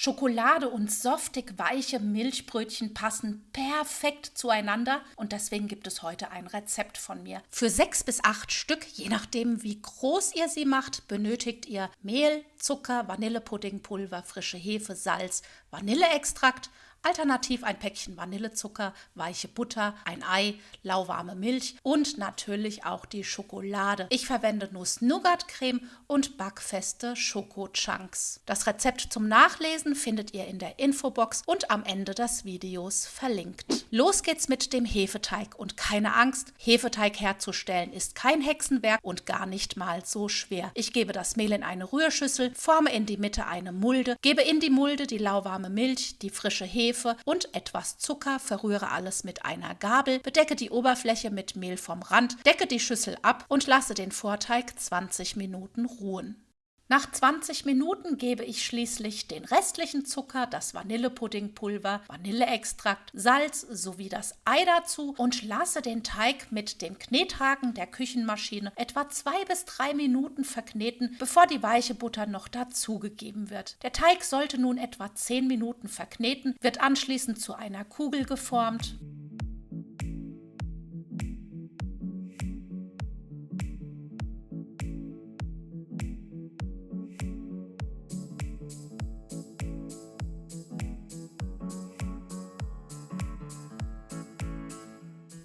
Schokolade und saftig weiche Milchbrötchen passen perfekt zueinander und deswegen gibt es heute ein Rezept von mir. Für 6 bis 8 Stück, je nachdem wie groß ihr sie macht, benötigt ihr Mehl, Zucker, Vanillepuddingpulver, frische Hefe, Salz, Vanilleextrakt, alternativ ein Päckchen Vanillezucker, weiche Butter, ein Ei, lauwarme Milch und natürlich auch die Schokolade. Ich verwende Nuss-Nougat-Creme und backfeste Schoko-Chunks. Das Rezept zum Nachlesen findet ihr in der Infobox und am Ende des Videos verlinkt. Los geht's mit dem Hefeteig und keine Angst, Hefeteig herzustellen ist kein Hexenwerk und gar nicht mal so schwer. Ich gebe das Mehl in eine Rührschüssel, forme in die Mitte eine Mulde, gebe in die Mulde die lauwarme Milch, die frische Hefe und etwas Zucker, verrühre alles mit einer Gabel, bedecke die Oberfläche mit Mehl vom Rand, decke die Schüssel ab und lasse den Vorteig 20 Minuten ruhen. Nach 20 Minuten gebe ich schließlich den restlichen Zucker, das Vanillepuddingpulver, Vanilleextrakt, Salz sowie das Ei dazu und lasse den Teig mit dem Knethaken der Küchenmaschine etwa 2 bis 3 Minuten verkneten, bevor die weiche Butter noch dazugegeben wird. Der Teig sollte nun etwa 10 Minuten verkneten, wird anschließend zu einer Kugel geformt.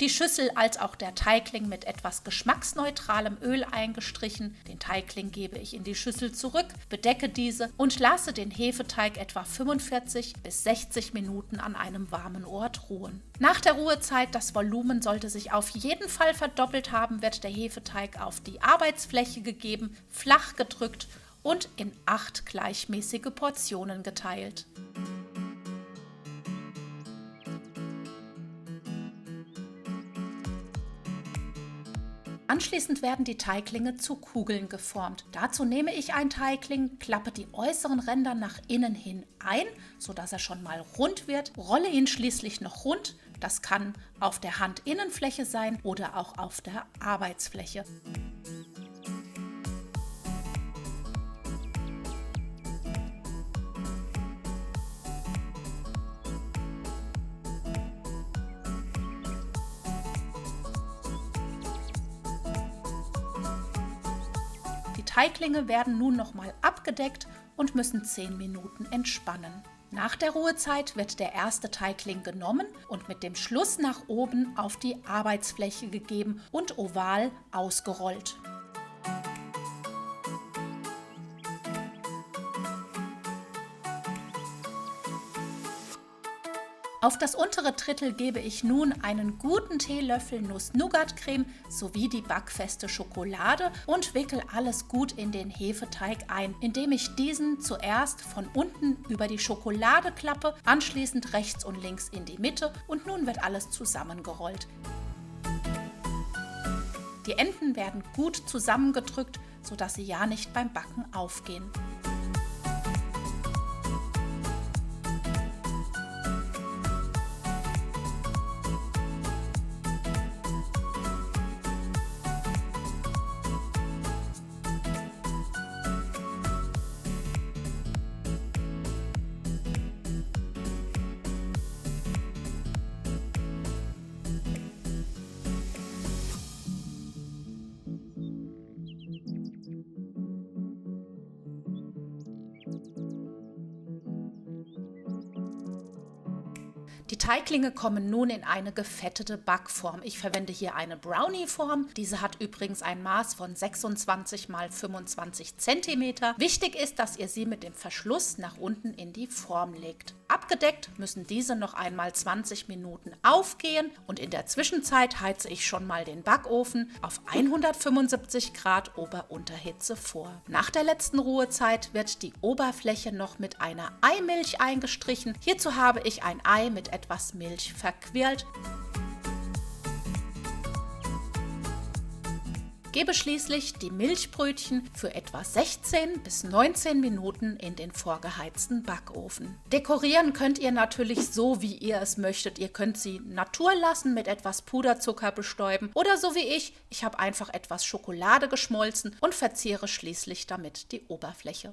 Die Schüssel als auch der Teigling mit etwas geschmacksneutralem Öl eingestrichen. Den Teigling gebe ich in die Schüssel zurück, bedecke diese und lasse den Hefeteig etwa 45 bis 60 Minuten an einem warmen Ort ruhen. Nach der Ruhezeit, das Volumen sollte sich auf jeden Fall verdoppelt haben, wird der Hefeteig auf die Arbeitsfläche gegeben, flach gedrückt und in 8 gleichmäßige Portionen geteilt. Anschließend werden die Teiglinge zu Kugeln geformt. Dazu nehme ich einen Teigling, klappe die äußeren Ränder nach innen hin ein, sodass er schon mal rund wird, rolle ihn schließlich noch rund. Das kann auf der Handinnenfläche sein oder auch auf der Arbeitsfläche. Die Teiglinge werden nun nochmal abgedeckt und müssen 10 Minuten entspannen. Nach der Ruhezeit wird der erste Teigling genommen und mit dem Schluss nach oben auf die Arbeitsfläche gegeben und oval ausgerollt. Auf das untere Drittel gebe ich nun einen guten Teelöffel Nuss-Nougat-Creme sowie die backfeste Schokolade und wickel alles gut in den Hefeteig ein, indem ich diesen zuerst von unten über die Schokolade klappe, anschließend rechts und links in die Mitte und nun wird alles zusammengerollt. Die Enden werden gut zusammengedrückt, sodass sie ja nicht beim Backen aufgehen. Die Teiglinge kommen nun in eine gefettete Backform. Ich verwende hier eine Brownie-Form. Diese hat übrigens ein Maß von 26 x 25 cm. Wichtig ist, dass ihr sie mit dem Verschluss nach unten in die Form legt. Abgedeckt müssen diese noch einmal 20 Minuten aufgehen und in der Zwischenzeit heize ich schon mal den Backofen auf 175 Grad Ober-Unterhitze vor. Nach der letzten Ruhezeit wird die Oberfläche noch mit einer Eimilch eingestrichen. Hierzu habe ich ein Ei mit etwas Milch verquirlt. Gebe schließlich die Milchbrötchen für etwa 16 bis 19 Minuten in den vorgeheizten Backofen. Dekorieren könnt ihr natürlich so, wie ihr es möchtet. Ihr könnt sie Natur lassen, mit etwas Puderzucker bestäuben oder so wie ich habe einfach etwas Schokolade geschmolzen und verziere schließlich damit die Oberfläche.